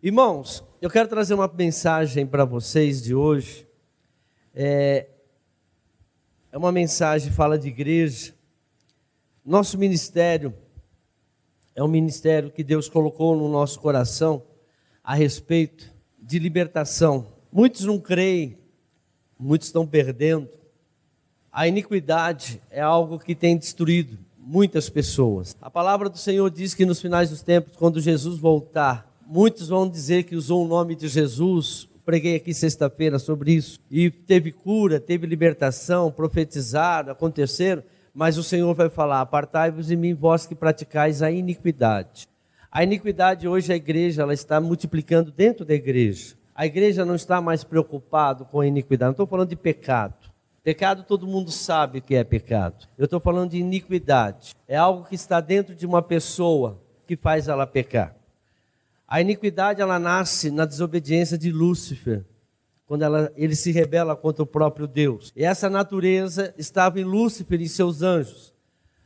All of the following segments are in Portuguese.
Irmãos, eu quero trazer uma mensagem para vocês de hoje. É uma mensagem que fala de igreja. Nosso ministério é um ministério que Deus colocou no nosso coração a respeito de libertação. Muitos não creem, muitos estão perdendo. A iniquidade é algo que tem destruído muitas pessoas. A palavra do Senhor diz que nos finais dos tempos, quando Jesus voltar, muitos vão dizer que usou o nome de Jesus. Preguei aqui sexta-feira sobre isso. E teve cura, teve libertação, profetizaram, aconteceram. Mas o Senhor vai falar: apartai-vos de mim, vós que praticais a iniquidade. A iniquidade hoje, a igreja, ela está multiplicando dentro da igreja. A igreja não está mais preocupada com a iniquidade. Não estou falando de pecado. Pecado todo mundo sabe o que é pecado. Eu estou falando de iniquidade. É algo que está dentro de uma pessoa que faz ela pecar. A iniquidade, ela nasce na desobediência de Lúcifer, quando ele se rebela contra o próprio Deus. E essa natureza estava em Lúcifer e seus anjos.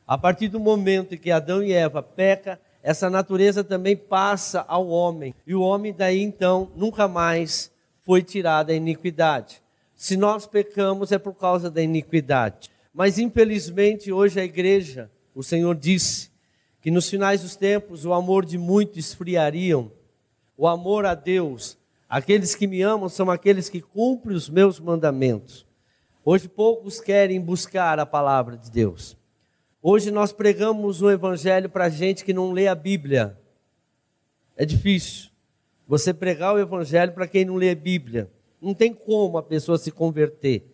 A partir do momento em que Adão e Eva pecam, essa natureza também passa ao homem. E o homem daí então nunca mais foi tirado da iniquidade. Se nós pecamos é por causa da iniquidade. Mas infelizmente hoje a igreja, o Senhor disse que nos finais dos tempos o amor de muitos esfriariam. O amor a Deus, aqueles que me amam são aqueles que cumprem os meus mandamentos. Hoje poucos querem buscar a palavra de Deus. Hoje nós pregamos um evangelho para gente que não lê a Bíblia. É difícil você pregar o evangelho para quem não lê a Bíblia. Não tem como a pessoa se converter.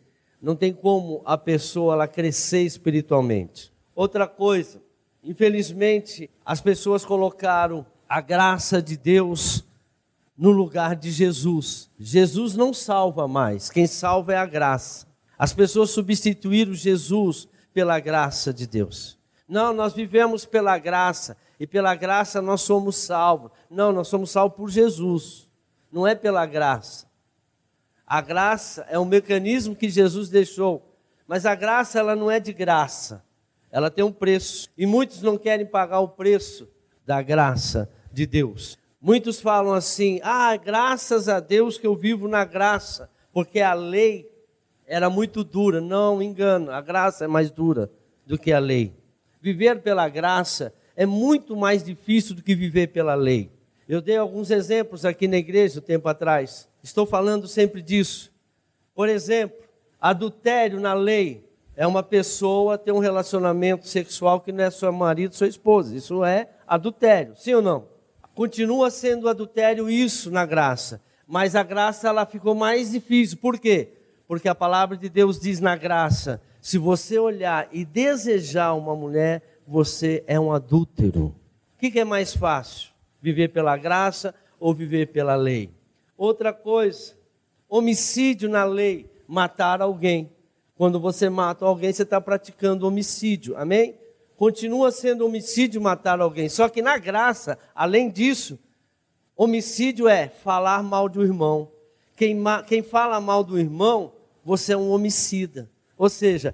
Não tem como a pessoa ela crescer espiritualmente. Outra coisa, infelizmente, as pessoas colocaram a graça de Deus no lugar de Jesus. Jesus não salva mais. Quem salva é a graça. As pessoas substituíram Jesus pela graça de Deus. Não, nós vivemos pela graça. E pela graça nós somos salvos. Não, nós somos salvos por Jesus. Não é pela graça. A graça é um mecanismo que Jesus deixou. Mas a graça, ela não é de graça. Ela tem um preço. E muitos não querem pagar o preço da graça de Deus. Muitos falam assim: graças a Deus que eu vivo na graça, porque a lei era muito dura. Não, engano, a graça é mais dura do que a lei. Viver pela graça é muito mais difícil do que viver pela lei. Eu dei alguns exemplos aqui na igreja um tempo atrás. Estou falando sempre disso. Por exemplo, adultério na lei é uma pessoa ter um relacionamento sexual que não é seu marido, sua esposa. Isso é adultério, sim ou não? Continua sendo adultério isso na graça. Mas a graça ela ficou mais difícil. Por quê? Porque a palavra de Deus diz na graça: se você olhar e desejar uma mulher, você é um adúltero. O que é mais fácil? Viver pela graça ou viver pela lei? Outra coisa, homicídio na lei, matar alguém. Quando você mata alguém, você está praticando homicídio, amém? Continua sendo homicídio matar alguém. Só que na graça, além disso, homicídio é falar mal do irmão. Quem fala mal do irmão, você é um homicida. Ou seja,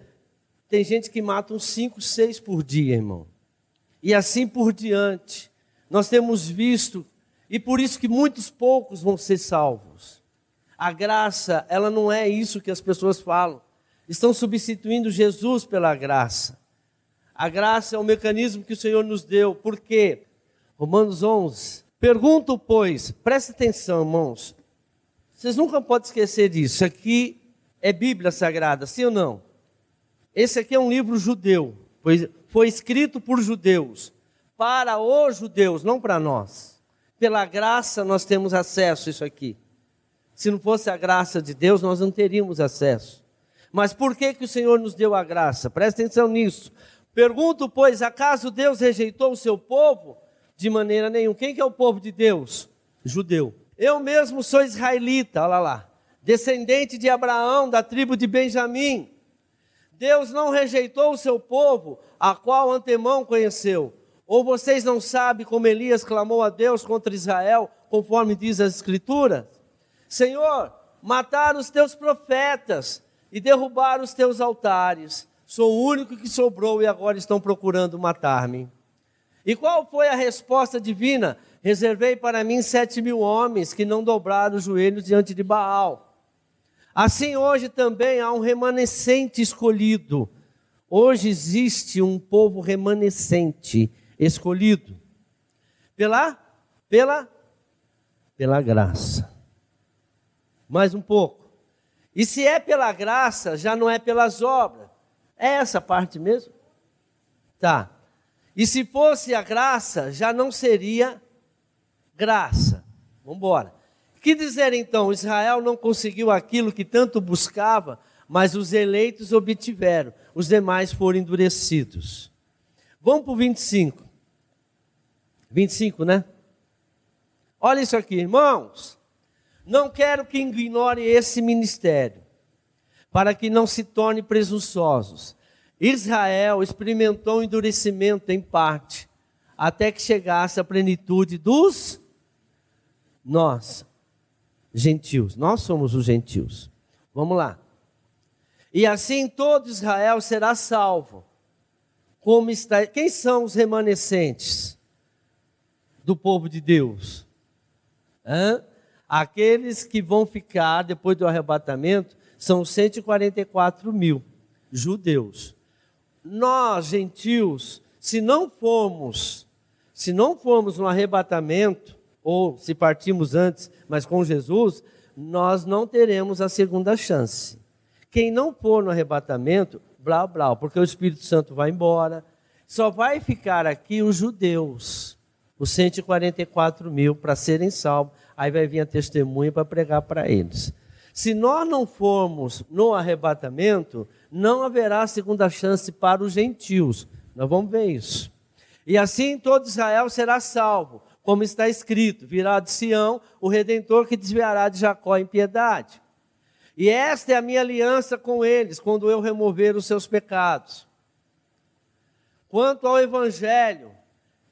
tem gente que mata uns 5, 6 por dia, irmão. E assim por diante. Nós temos visto, e por isso que muitos poucos vão ser salvos. A graça, ela não é isso que as pessoas falam. Estão substituindo Jesus pela graça. A graça é o mecanismo que o Senhor nos deu. Por quê? Romanos 11. Pergunto, pois, presta atenção, irmãos. Vocês nunca podem esquecer disso. Isso aqui é Bíblia Sagrada, sim ou não? Esse aqui é um livro judeu. Foi escrito por judeus. Para os judeus, não para nós. Pela graça nós temos acesso a isso aqui. Se não fosse a graça de Deus, nós não teríamos acesso. Mas por que o Senhor nos deu a graça? Presta atenção nisso. Pergunto, pois, acaso Deus rejeitou o seu povo? De maneira nenhuma. Quem que é o povo de Deus? Judeu. Eu mesmo sou israelita, olha lá. Descendente de Abraão, da tribo de Benjamim. Deus não rejeitou o seu povo, a qual antemão conheceu. Ou vocês não sabem como Elias clamou a Deus contra Israel, conforme diz as Escrituras? Senhor, mataram os teus profetas e derrubaram os teus altares. Sou o único que sobrou e agora estão procurando matar-me. E qual foi a resposta divina? reservei para mim 7.000 homens que não dobraram os joelhos diante de Baal. Assim hoje também há um remanescente escolhido. Hoje existe um povo remanescente escolhido. Pela graça. Mais um pouco. E se é pela graça, já não é pelas obras. É essa parte mesmo? Tá. E se fosse a graça, já não seria graça. Vamos embora. Que dizer então? Israel não conseguiu aquilo que tanto buscava, mas os eleitos obtiveram. Os demais foram endurecidos. Vamos para o 25. 25, né? Olha isso aqui, irmãos. Não quero que ignore esse ministério, para que não se torne presunçosos. Israel experimentou um endurecimento em parte, até que chegasse a plenitude dos nós, gentios. Nós somos os gentios. Vamos lá. E assim todo Israel será salvo. Como está? Quem são os remanescentes do povo de Deus? Aqueles que vão ficar depois do arrebatamento são 144.000 judeus. Nós, gentios, se não formos no arrebatamento, ou se partirmos antes, mas com Jesus, nós não teremos a segunda chance. Quem não for no arrebatamento, blá, blá, porque o Espírito Santo vai embora, só vai ficar aqui os judeus, os 144.000 para serem salvos, aí vai vir a testemunha para pregar para eles. Se nós não formos no arrebatamento, não haverá segunda chance para os gentios. Nós vamos ver isso. E assim todo Israel será salvo, como está escrito, virá de Sião o Redentor que desviará de Jacó em piedade. E esta é a minha aliança com eles, quando eu remover os seus pecados. Quanto ao Evangelho,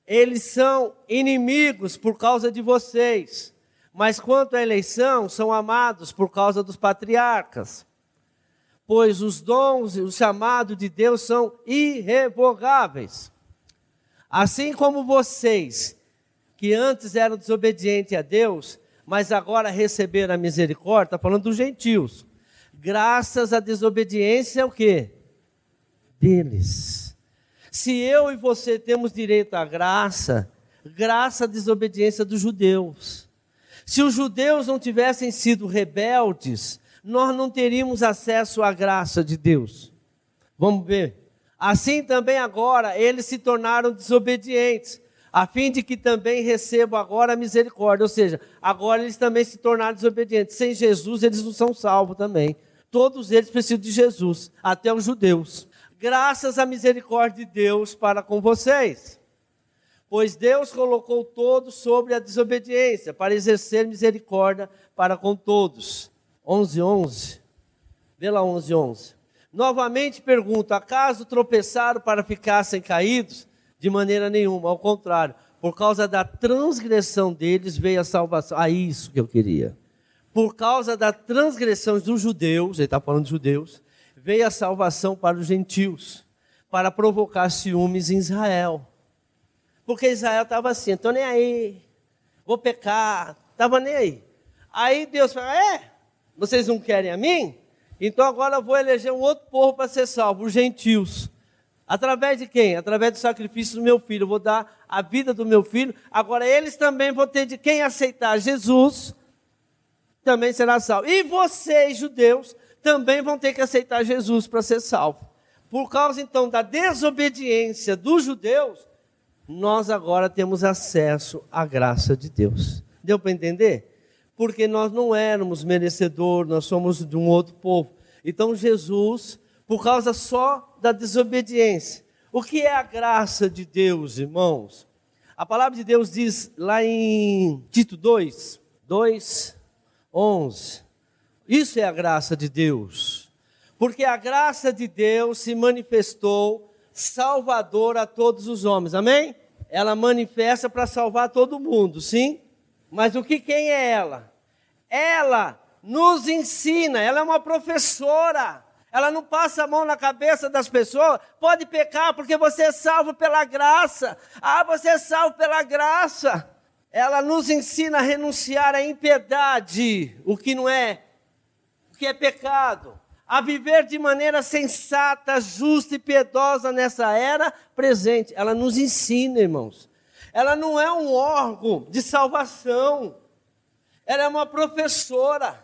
eles são inimigos por causa de vocês, mas quanto à eleição, são amados por causa dos patriarcas. Pois os dons e o chamado de Deus são irrevogáveis. Assim como vocês, que antes eram desobedientes a Deus, mas agora receberam a misericórdia, está falando dos gentios. Graças à desobediência, o quê? Deles. Se eu e você temos direito à graça, graça à desobediência dos judeus. Se os judeus não tivessem sido rebeldes, nós não teríamos acesso à graça de Deus. Vamos ver. Assim também agora, eles se tornaram desobedientes, a fim de que também recebam agora a misericórdia. Ou seja, agora eles também se tornaram desobedientes. Sem Jesus, eles não são salvos também. Todos eles precisam de Jesus, até os judeus. Graças à misericórdia de Deus para com vocês. Pois Deus colocou todos sobre a desobediência, para exercer misericórdia para com todos. 11:11. Vê lá 11:11. Novamente pergunto, acaso tropeçaram para ficassem caídos? De maneira nenhuma, ao contrário. Por causa da transgressão deles veio a salvação. Isso que eu queria. Por causa da transgressão dos judeus, ele está falando de judeus, veio a salvação para os gentios, para provocar ciúmes em Israel. Porque Israel estava assim, estou nem aí, vou pecar, estava nem aí. Aí Deus falou, vocês não querem a mim? Então agora eu vou eleger um outro povo para ser salvo, os gentios. Através de quem? Através do sacrifício do meu filho. Eu vou dar a vida do meu filho. Agora eles também vão ter de quem aceitar Jesus, também será salvo. E vocês, judeus, também vão ter que aceitar Jesus para ser salvo. Por causa então da desobediência dos judeus, nós agora temos acesso à graça de Deus. Deu para entender? Porque nós não éramos merecedores, nós somos de um outro povo. Então Jesus, por causa só da desobediência. O que é a graça de Deus, irmãos? A palavra de Deus diz lá em Tito 2:11. Isso é a graça de Deus. Porque a graça de Deus se manifestou salvador a todos os homens, amém? Ela manifesta para salvar todo mundo, sim? Mas quem é ela? Ela nos ensina, ela é uma professora, ela não passa a mão na cabeça das pessoas, pode pecar porque você é salvo pela graça, você é salvo pela graça, ela nos ensina a renunciar à impiedade, o que não é, o que é pecado, a viver de maneira sensata, justa e piedosa nessa era presente. Ela nos ensina, irmãos. Ela não é um órgão de salvação, ela é uma professora.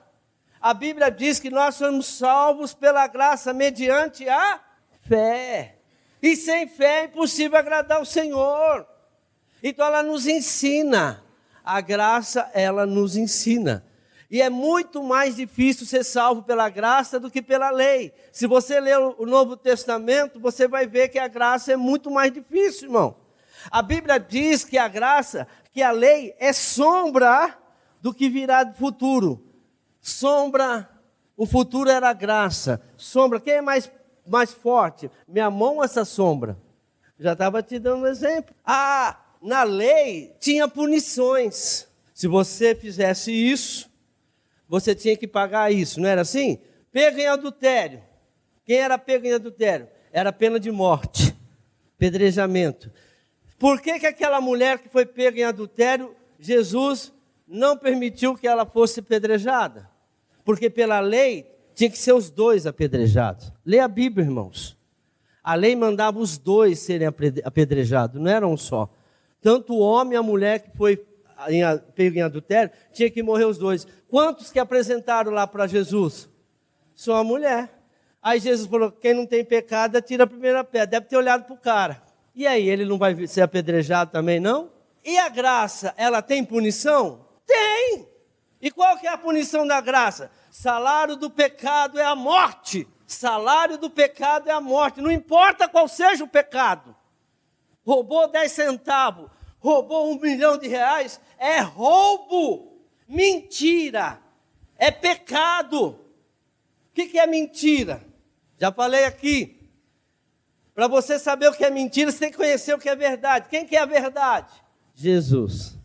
A Bíblia diz que nós somos salvos pela graça mediante a fé. E sem fé é impossível agradar o Senhor. Então ela nos ensina. A graça, ela nos ensina. E é muito mais difícil ser salvo pela graça do que pela lei. Se você ler o Novo Testamento, você vai ver que a graça é muito mais difícil, irmão. A Bíblia diz que a graça, que a lei é sombra do que virá do futuro. Sombra, o futuro era graça. Sombra, quem é mais forte? Minha mão ou essa sombra? Já estava te dando um exemplo. Na lei tinha punições. Se você fizesse isso, você tinha que pagar isso, não era assim? Pego em adultério. Quem era pego em adultério? Era pena de morte, apedrejamento. Por que aquela mulher que foi pega em adultério, Jesus não permitiu que ela fosse apedrejada? Porque pela lei tinha que ser os dois apedrejados. Lê a Bíblia, irmãos. A lei mandava os dois serem apedrejados, não era um só. Tanto o homem e a mulher que foi pego em adultério, tinha que morrer os dois. Quantos que apresentaram lá para Jesus? Só a mulher. Aí Jesus falou, quem não tem pecado, atira a primeira pedra. Deve ter olhado para o cara. E aí, ele não vai ser apedrejado também, não? E a graça, ela tem punição? Tem! E qual que é a punição da graça? Salário do pecado é a morte. Salário do pecado é a morte. Não importa qual seja o pecado. Roubou 10 centavos, roubou R$1 milhão, é roubo. Mentira. É pecado. O que é mentira? Já falei aqui. Para você saber o que é mentira, você tem que conhecer o que é verdade. Quem que é a verdade? Jesus.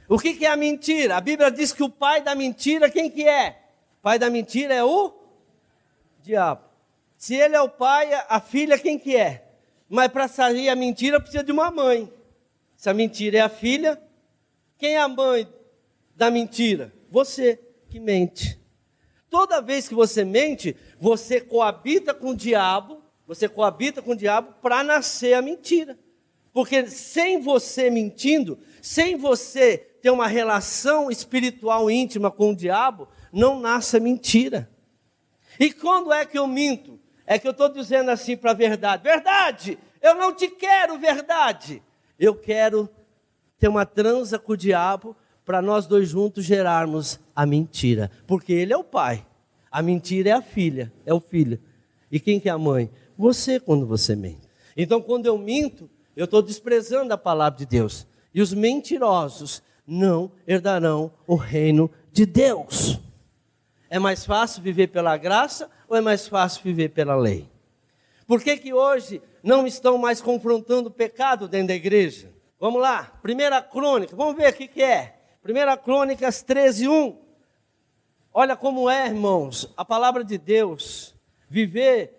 O que é a mentira? A Bíblia diz que o pai da mentira, quem que é? O pai da mentira é o diabo. Se ele é o pai, a filha quem que é? Mas para sair a mentira precisa de uma mãe. Se a mentira é a filha, quem é a mãe da mentira? Você que mente. Toda vez que você mente, você coabita com o diabo, para nascer a mentira. Porque sem você mentindo, sem você ter uma relação espiritual íntima com o diabo, não nasce a mentira. E quando é que eu minto? É que eu estou dizendo assim para a verdade. Verdade, eu não te quero, verdade. Eu quero ter uma transa com o diabo para nós dois juntos gerarmos a mentira. Porque ele é o pai. A mentira é a filha, é o filho. E quem que é a mãe? Você, quando você mente. Então, quando eu minto, eu estou desprezando a palavra de Deus. E os mentirosos não herdarão o reino de Deus. É mais fácil viver pela graça ou é mais fácil viver pela lei? Por que hoje não estão mais confrontando o pecado dentro da igreja? Vamos lá, 1 Crônica, vamos ver o que é. 1 Crônicas 13:1. Olha como é, irmãos, a palavra de Deus. Viver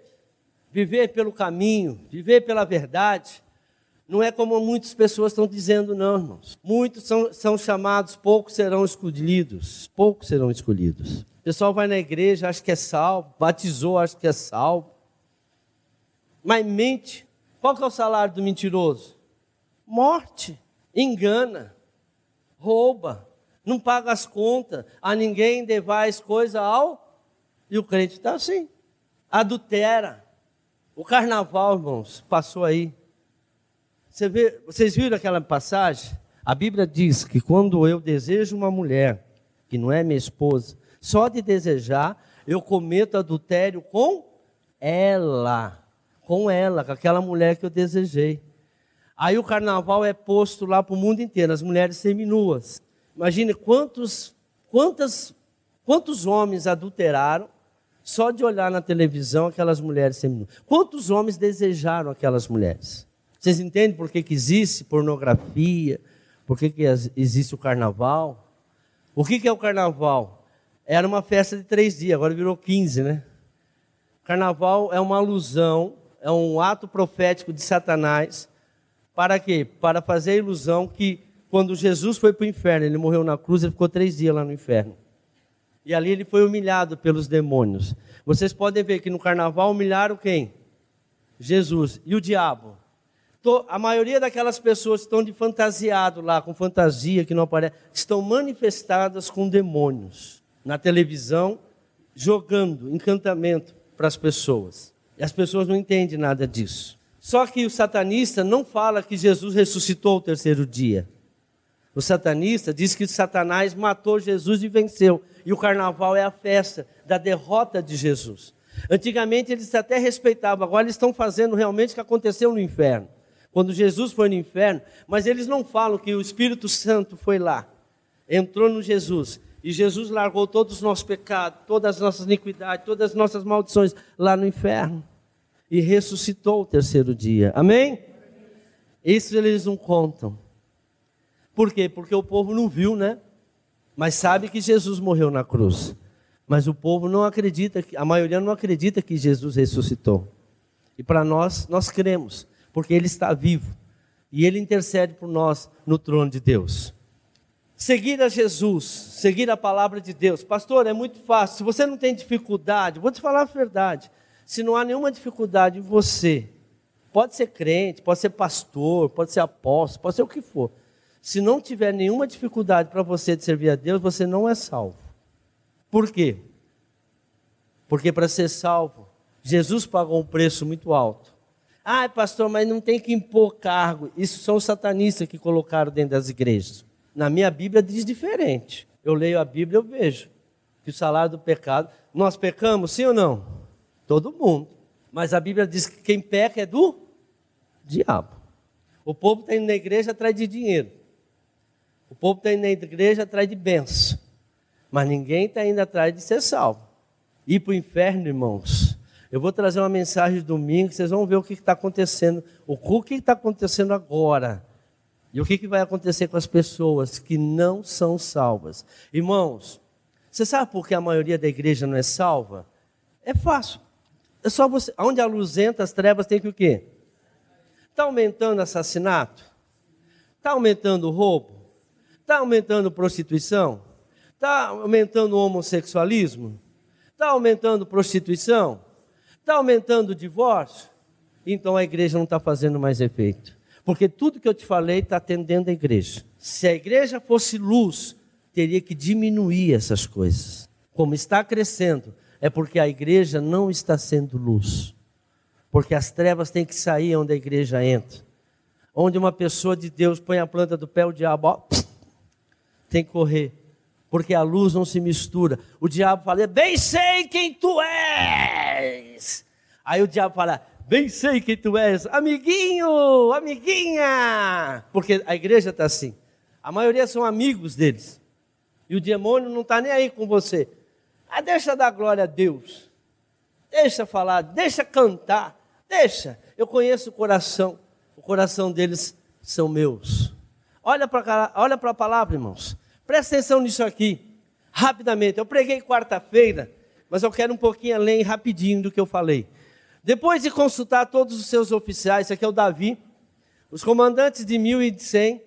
pelo caminho, viver pela verdade, não é como muitas pessoas estão dizendo, não, irmãos. Muitos são chamados, poucos serão escolhidos. Poucos serão escolhidos. O pessoal vai na igreja, acha que é salvo, batizou, acha que é salvo. Mas mente. Qual que é o salário do mentiroso? Morte. Engana. Rouba. Não paga as contas. A ninguém devais coisa ao... E o crente está assim. Adultera. O carnaval, irmãos, passou aí. Vocês viram aquela passagem? A Bíblia diz que quando eu desejo uma mulher, que não é minha esposa, só de desejar, eu cometo adultério com ela. Com aquela mulher que eu desejei. Aí o carnaval é posto lá para o mundo inteiro, as mulheres seminuas. Imagine quantos homens adulteraram só de olhar na televisão aquelas mulheres seminuas. Quantos homens desejaram aquelas mulheres? Vocês entendem por que existe pornografia? Por que existe o carnaval? O que é o carnaval? Era uma festa de 3 dias, agora virou 15, né? Carnaval é uma alusão, é um ato profético de Satanás. Para quê? Para fazer a ilusão que quando Jesus foi para o inferno, ele morreu na cruz, ele ficou 3 dias lá no inferno. E ali ele foi humilhado pelos demônios. Vocês podem ver que no carnaval humilharam quem? Jesus. E o diabo? A maioria daquelas pessoas que estão de fantasiado lá, com fantasia que não aparece, estão manifestadas com demônios. Na televisão, jogando encantamento para as pessoas. E as pessoas não entendem nada disso. Só que o satanista não fala que Jesus ressuscitou o 3º dia. O satanista diz que Satanás matou Jesus e venceu. E o carnaval é a festa da derrota de Jesus. Antigamente eles até respeitavam, agora eles estão fazendo realmente o que aconteceu no inferno. Quando Jesus foi no inferno, mas eles não falam que o Espírito Santo foi lá, entrou no Jesus, e Jesus largou todos os nossos pecados, todas as nossas iniquidades, todas as nossas maldições lá no inferno, e ressuscitou o 3º dia. Amém? Isso eles não contam. Por quê? Porque o povo não viu, né? Mas sabe que Jesus morreu na cruz. Mas o povo não acredita, a maioria não acredita que Jesus ressuscitou. E para nós cremos, porque Ele está vivo. E Ele intercede por nós no trono de Deus. Seguir a Jesus, seguir a palavra de Deus. Pastor, é muito fácil. Se você não tem dificuldade, vou te falar a verdade. Se não há nenhuma dificuldade em você, pode ser crente, pode ser pastor, pode ser apóstolo, pode ser o que for. Se não tiver nenhuma dificuldade para você de servir a Deus, você não é salvo. Por quê? Porque para ser salvo, Jesus pagou um preço muito alto. Ah, pastor, mas não tem que impor cargo. Isso são os satanistas que colocaram dentro das igrejas. Na minha Bíblia diz diferente. Eu leio a Bíblia, eu vejo que o salário do pecado... Nós pecamos, sim ou não? Todo mundo. Mas a Bíblia diz que quem peca é do diabo. O povo está indo na igreja atrás de dinheiro. O povo está indo na igreja atrás de bênção. Mas ninguém está indo atrás de ser salvo. Ir para o inferno, irmãos. Eu vou trazer uma mensagem domingo, vocês vão ver o que está acontecendo. O que está acontecendo agora. E o que vai acontecer com as pessoas que não são salvas. Irmãos, você sabe por que a maioria da igreja não é salva? É fácil. É só você... Onde a luz entra, as trevas têm que o quê? Está aumentando o assassinato? Está aumentando o roubo? Está aumentando a prostituição? Está aumentando o homossexualismo? Está aumentando a prostituição? Está aumentando o divórcio? Então a igreja não está fazendo mais efeito. Porque tudo que eu te falei está atendendo a igreja. Se a igreja fosse luz, teria que diminuir essas coisas. Como está crescendo, é porque a igreja não está sendo luz. Porque as trevas têm que sair onde a igreja entra. Onde uma pessoa de Deus põe a planta do pé, o diabo tem que correr. Porque a luz não se mistura. O diabo fala, bem sei quem tu és. Aí o diabo fala, bem sei quem tu és. Amiguinho, amiguinha. Porque a igreja está assim. A maioria são amigos deles. E o demônio não está nem aí com você. Ah, deixa dar glória a Deus. Deixa falar, deixa cantar. Deixa. Eu conheço o coração. O coração deles são meus. Olha para a palavra, irmãos. Presta atenção nisso aqui, rapidamente. Eu preguei quarta-feira, mas eu quero um pouquinho além, rapidinho do que eu falei. Depois de consultar todos os seus oficiais, esse aqui é o Davi, os comandantes de 1.000 e de 100,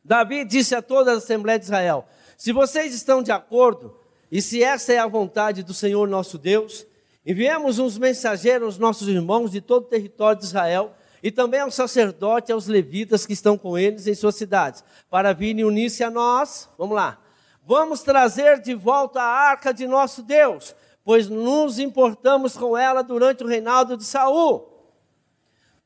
Davi disse a toda a Assembleia de Israel, se vocês estão de acordo, e se essa é a vontade do Senhor nosso Deus, enviemos uns mensageiros aos nossos irmãos de todo o território de Israel, e também aos sacerdotes e aos levitas que estão com eles em suas cidades, para virem unir-se a nós. Vamos lá. Vamos trazer de volta a arca de nosso Deus, pois nos importamos com ela durante o reinado de Saul.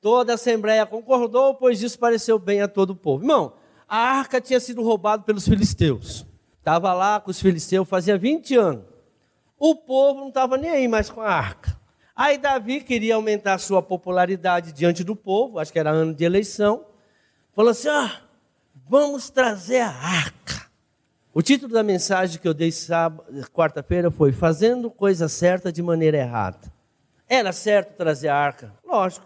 Toda a assembleia concordou, pois isso pareceu bem a todo o povo. Irmão, a arca tinha sido roubada pelos filisteus. Estava lá com os filisteus, fazia 20 anos. O povo não estava nem aí mais com a arca. Aí Davi queria aumentar a sua popularidade diante do povo, acho que era ano de eleição. Falou assim, vamos trazer a arca. O título da mensagem que eu dei quarta-feira foi Fazendo Coisa Certa de Maneira Errada. Era certo trazer a arca? Lógico.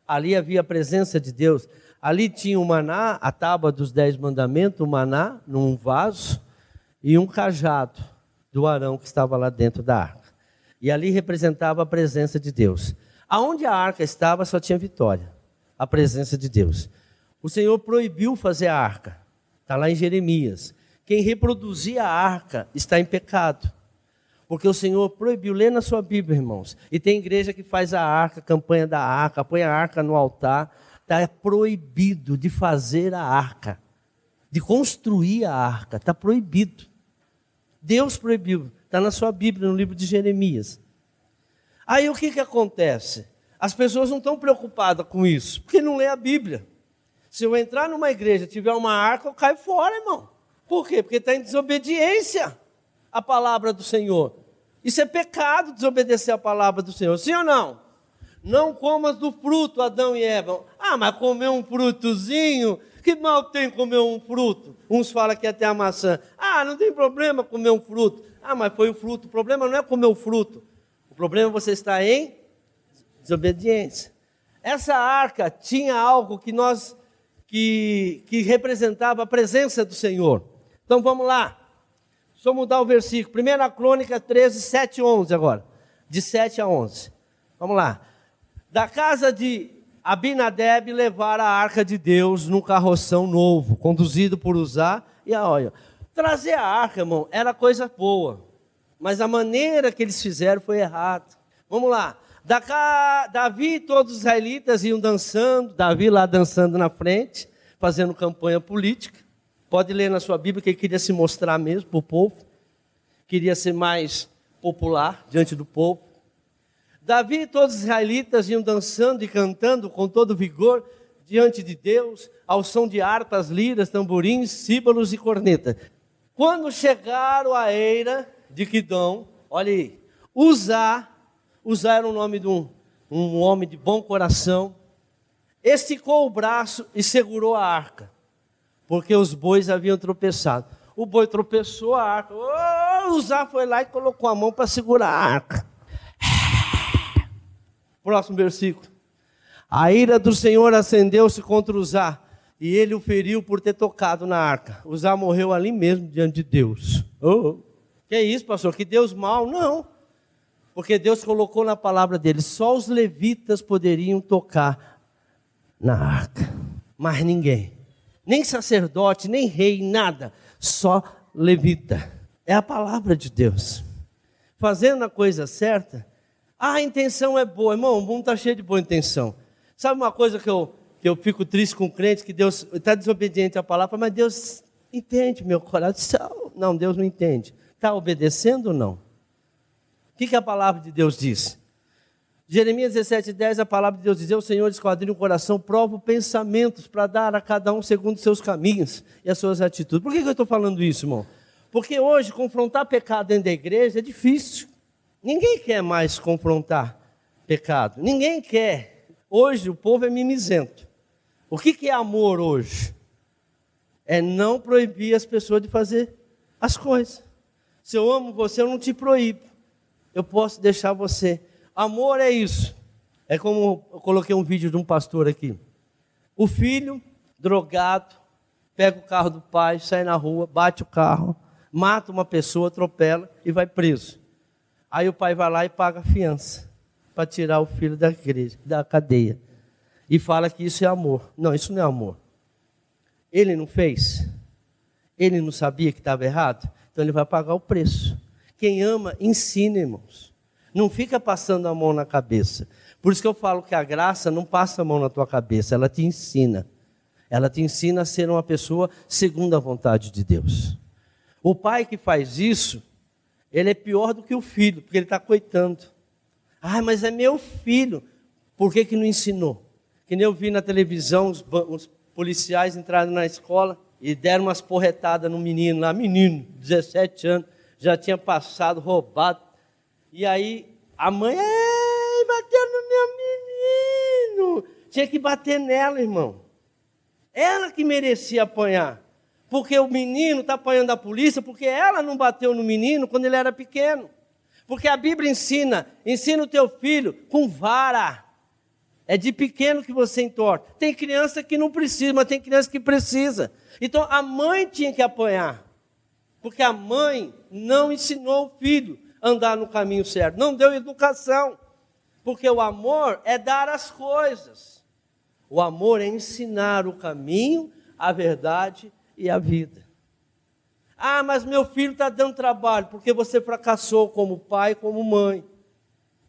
Ali havia a presença de Deus. Ali tinha o maná, a tábua dos 10 mandamentos, o maná num vaso e um cajado do Arão que estava lá dentro da arca. E ali representava a presença de Deus. Aonde a arca estava só tinha vitória. A presença de Deus. O Senhor proibiu fazer a arca. Está lá em Jeremias. Quem reproduzir a arca está em pecado. Porque o Senhor proibiu. Lê na sua Bíblia, irmãos. E tem igreja que faz a arca, a campanha da arca, põe a arca no altar. Está proibido de fazer a arca, de construir a arca. Está proibido. Deus proibiu. Está na sua Bíblia, no livro de Jeremias. Aí o que acontece? As pessoas não estão preocupadas com isso, porque não lê a Bíblia. Se eu entrar numa igreja, tiver uma arca, eu caio fora, irmão. Por quê? Porque está em desobediência à palavra do Senhor. Isso é pecado, desobedecer à palavra do Senhor. Sim ou não? Não comas do fruto, Adão e Eva. Ah, mas comer um frutozinho, que mal tem comer um fruto? Uns falam que até a maçã. Ah, não tem problema comer um fruto. Ah, mas foi o fruto. O problema não é comer o fruto. O problema é você estar em desobediência. Essa arca tinha algo que representava a presença do Senhor. Então vamos lá. Deixa eu mudar o versículo. 1 Crônica 13, 7 e 11 agora. De 7 a 11. Vamos lá. Da casa de Abinadab levaram a arca de Deus num carroção novo, conduzido por Uzá. E olha, trazer a arca, irmão, era coisa boa. Mas a maneira que eles fizeram foi errada. Vamos lá. Davi e todos os israelitas iam dançando. Davi lá dançando na frente, fazendo campanha política. Pode ler na sua Bíblia que ele queria se mostrar mesmo para o povo. Queria ser mais popular diante do povo. Davi e todos os israelitas iam dançando e cantando com todo vigor diante de Deus, ao som de harpas, liras, tamborins, símbolos e corneta. Quando chegaram à eira de Quidom, olha aí, Uzá era o nome de um homem de bom coração, esticou o braço e segurou a arca, porque os bois haviam tropeçado. O boi tropeçou, a arca, Uzá foi lá e colocou a mão para segurar a arca. Próximo versículo. A ira do Senhor acendeu-se contra Uzá, e ele o feriu por ter tocado na arca. Uzá morreu ali mesmo diante de Deus. Que é isso, pastor? Que Deus mal? Não. Porque Deus colocou na palavra dele, só os levitas poderiam tocar na arca. Mas ninguém. Nem sacerdote, nem rei, nada. Só levita. É a palavra de Deus. Fazendo a coisa certa, a intenção é boa. Irmão, o mundo está cheio de boa intenção. Sabe uma coisa que eu fico triste com o crente, que Deus está desobediente à palavra, mas Deus entende meu coração. Não, Deus não entende. Está obedecendo ou não? O que a palavra de Deus diz? Jeremias 17:10, a palavra de Deus diz: o Senhor esquadrinha o coração, prova os pensamentos, para dar a cada um segundo os seus caminhos e as suas atitudes. Por que eu estou falando isso, irmão? Porque hoje confrontar pecado dentro da igreja é difícil. Ninguém quer mais confrontar pecado. Ninguém quer. Hoje o povo é mimizento. O que é amor hoje? É não proibir as pessoas de fazer as coisas. Se eu amo você, eu não te proíbo. Eu posso deixar você. Amor é isso. É como eu coloquei um vídeo de um pastor aqui. O filho, drogado, pega o carro do pai, sai na rua, bate o carro, mata uma pessoa, atropela e vai preso. Aí o pai vai lá e paga a fiança para tirar o filho da igreja, da cadeia. E fala que isso é amor. Não, isso não é amor. Ele não fez. Ele não sabia que estava errado. Então ele vai pagar o preço. Quem ama, ensina, irmãos. Não fica passando a mão na cabeça. Por isso que eu falo que a graça não passa a mão na tua cabeça. Ela te ensina. Ela te ensina a ser uma pessoa segundo a vontade de Deus. O pai que faz isso, ele é pior do que o filho, porque ele está coitando. Ah, mas é meu filho. Por que não ensinou? Que nem eu vi na televisão, os policiais entraram na escola e deram umas porretadas no menino lá. Menino, 17 anos, já tinha passado, roubado. E aí a mãe, bateu no meu menino. Tinha que bater nela, irmão. Ela que merecia apanhar. Porque o menino está apanhando a polícia, porque ela não bateu no menino quando ele era pequeno. Porque a Bíblia ensina o teu filho com vara. É de pequeno que você entorta. Tem criança que não precisa, mas tem criança que precisa. Então a mãe tinha que apanhar. Porque a mãe não ensinou o filho a andar no caminho certo. Não deu educação. Porque o amor é dar as coisas. O amor é ensinar o caminho, a verdade e a vida. Ah, mas meu filho está dando trabalho, porque você fracassou como pai, como mãe.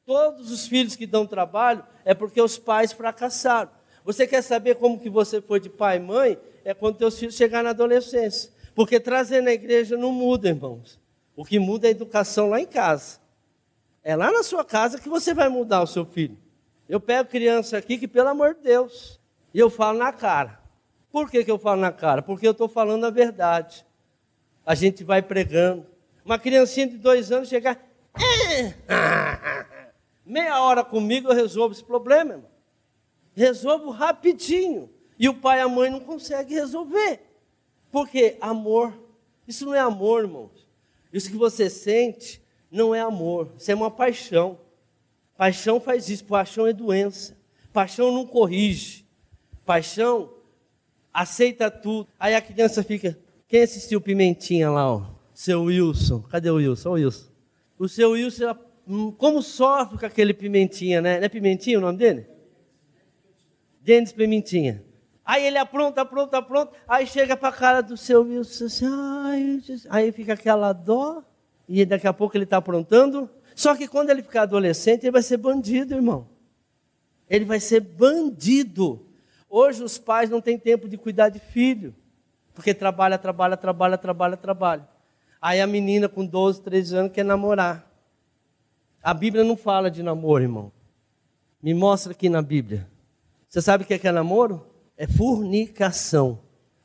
Todos os filhos que dão trabalho é porque os pais fracassaram. Você quer saber como que você foi de pai e mãe? É quando teus filhos chegarem na adolescência. Porque trazer na igreja não muda, irmãos. O que muda é a educação lá em casa. É lá na sua casa que você vai mudar o seu filho. Eu pego criança aqui que, pelo amor de Deus, e eu falo na cara. Por que eu falo na cara? Porque eu estou falando a verdade. A gente vai pregando. Uma criancinha de 2 anos chegar... Meia hora comigo eu resolvo esse problema, irmão. Resolvo rapidinho. E o pai e a mãe não conseguem resolver. Por quê? Amor. Isso não é amor, irmãos. Isso que você sente não é amor. Isso é uma paixão. Paixão faz isso. Paixão é doença. Paixão não corrige. Paixão aceita tudo. Aí a criança fica... Quem assistiu Pimentinha lá, ó? Seu Wilson. Cadê o Wilson? Olha o Wilson. O seu Wilson, como sofre com aquele Pimentinha, né? Não é Pimentinha o nome dele? Denis Pimentinha. Aí ele apronta. Aí chega para a cara do seu Wilson assim, aí fica aquela dó. E daqui a pouco ele está aprontando. Só que quando ele ficar adolescente, ele vai ser bandido, irmão. Ele vai ser bandido. Hoje os pais não têm tempo de cuidar de filho. Porque trabalha. Aí a menina com 12, 13 anos quer namorar. A Bíblia não fala de namoro, irmão. Me mostra aqui na Bíblia. Você sabe o que é namoro? É fornicação.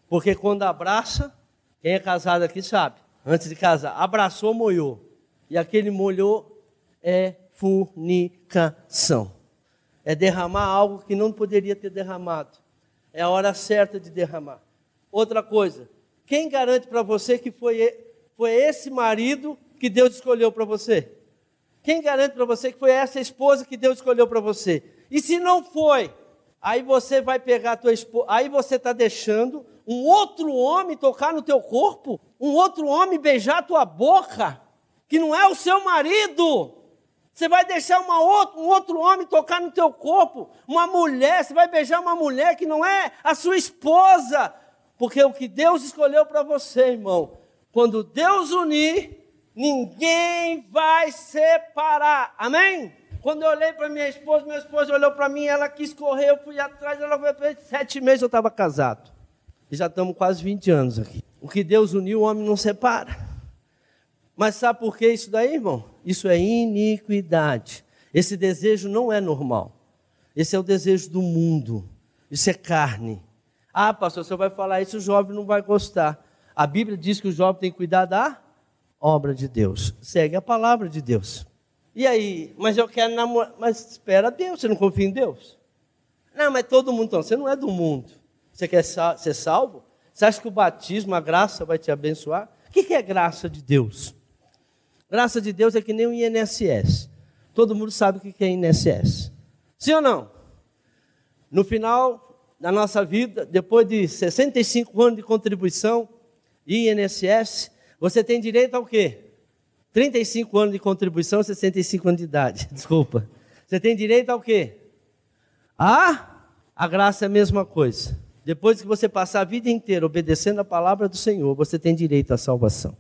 Porque quando abraça, quem é casado aqui sabe. Antes de casar, abraçou, molhou. E aquele molhou é fornicação. É derramar algo que não poderia ter derramado. É a hora certa de derramar. Outra coisa, quem garante para você que foi esse marido que Deus escolheu para você? Quem garante para você que foi essa esposa que Deus escolheu para você? E se não foi, aí você vai pegar a tua esposa, aí você está deixando um outro homem tocar no teu corpo, um outro homem beijar a tua boca, que não é o seu marido. Você vai deixar um outro homem tocar no teu corpo, uma mulher, você vai beijar uma mulher que não é a sua esposa. Porque o que Deus escolheu para você, irmão, quando Deus unir, ninguém vai separar. Amém? Quando eu olhei para minha esposa olhou para mim, ela quis correr, eu fui atrás, ela foi para 7 meses eu estava casado. E já estamos quase 20 anos aqui. O que Deus uniu, o homem não separa. Mas sabe por que isso daí, irmão? Isso é iniquidade. Esse desejo não é normal. Esse é o desejo do mundo. Isso é carne. Ah, pastor, você vai falar isso, o jovem não vai gostar. A Bíblia diz que o jovem tem que cuidar da obra de Deus. Segue a palavra de Deus. E aí? Mas eu quero namorar. Mas espera Deus, você não confia em Deus? Não, mas todo mundo, então, você não é do mundo. Você quer ser salvo? Você acha que o batismo, a graça vai te abençoar? O que é graça de Deus? Graça de Deus é que nem o INSS. Todo mundo sabe o que é INSS. Sim ou não? No final da nossa vida, depois de 65 anos de contribuição, INSS, você tem direito ao quê? 35 anos de contribuição, 65 anos de idade, desculpa. Você tem direito ao quê? A graça é a mesma coisa. Depois que você passar a vida inteira obedecendo a palavra do Senhor, você tem direito à salvação.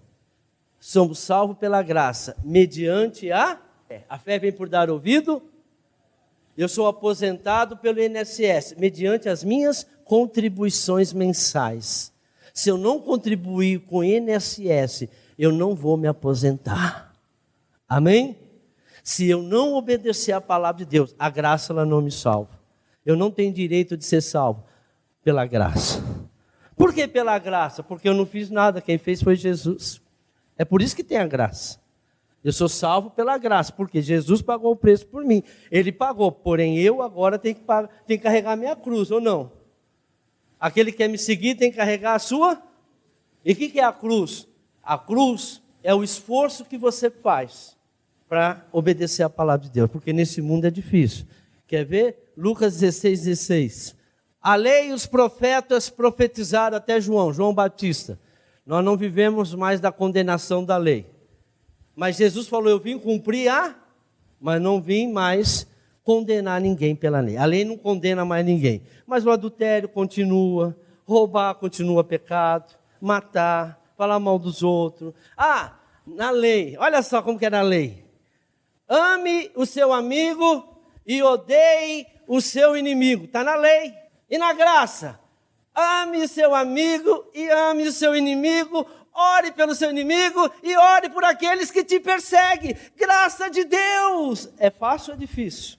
Somos salvos pela graça, mediante a fé. A fé vem por dar ouvido. Eu sou aposentado pelo INSS, mediante as minhas contribuições mensais. Se eu não contribuir com o INSS, eu não vou me aposentar. Amém? Se eu não obedecer a palavra de Deus, a graça ela não me salva. Eu não tenho direito de ser salvo pela graça. Por que pela graça? Porque eu não fiz nada, quem fez foi Jesus. É por isso que tem a graça. Eu sou salvo pela graça, porque Jesus pagou o preço por mim. Ele pagou, porém eu agora tenho que carregar a minha cruz, ou não? Aquele que quer me seguir tem que carregar a sua. E o que é a cruz? A cruz é o esforço que você faz para obedecer a palavra de Deus, porque nesse mundo é difícil. Quer ver? Lucas 16. A lei e os profetas profetizaram até João Batista. Nós não vivemos mais da condenação da lei. Mas Jesus falou, eu vim cumprir mas não vim mais condenar ninguém pela lei. A lei não condena mais ninguém. Mas o adultério continua, roubar continua pecado, matar, falar mal dos outros. Na lei, olha só como que é na lei. Ame o seu amigo e odeie o seu inimigo. Está na lei. E na graça? Ame o seu amigo e ame o seu inimigo. Ore pelo seu inimigo e ore por aqueles que te perseguem. Graça de Deus. É fácil ou é difícil?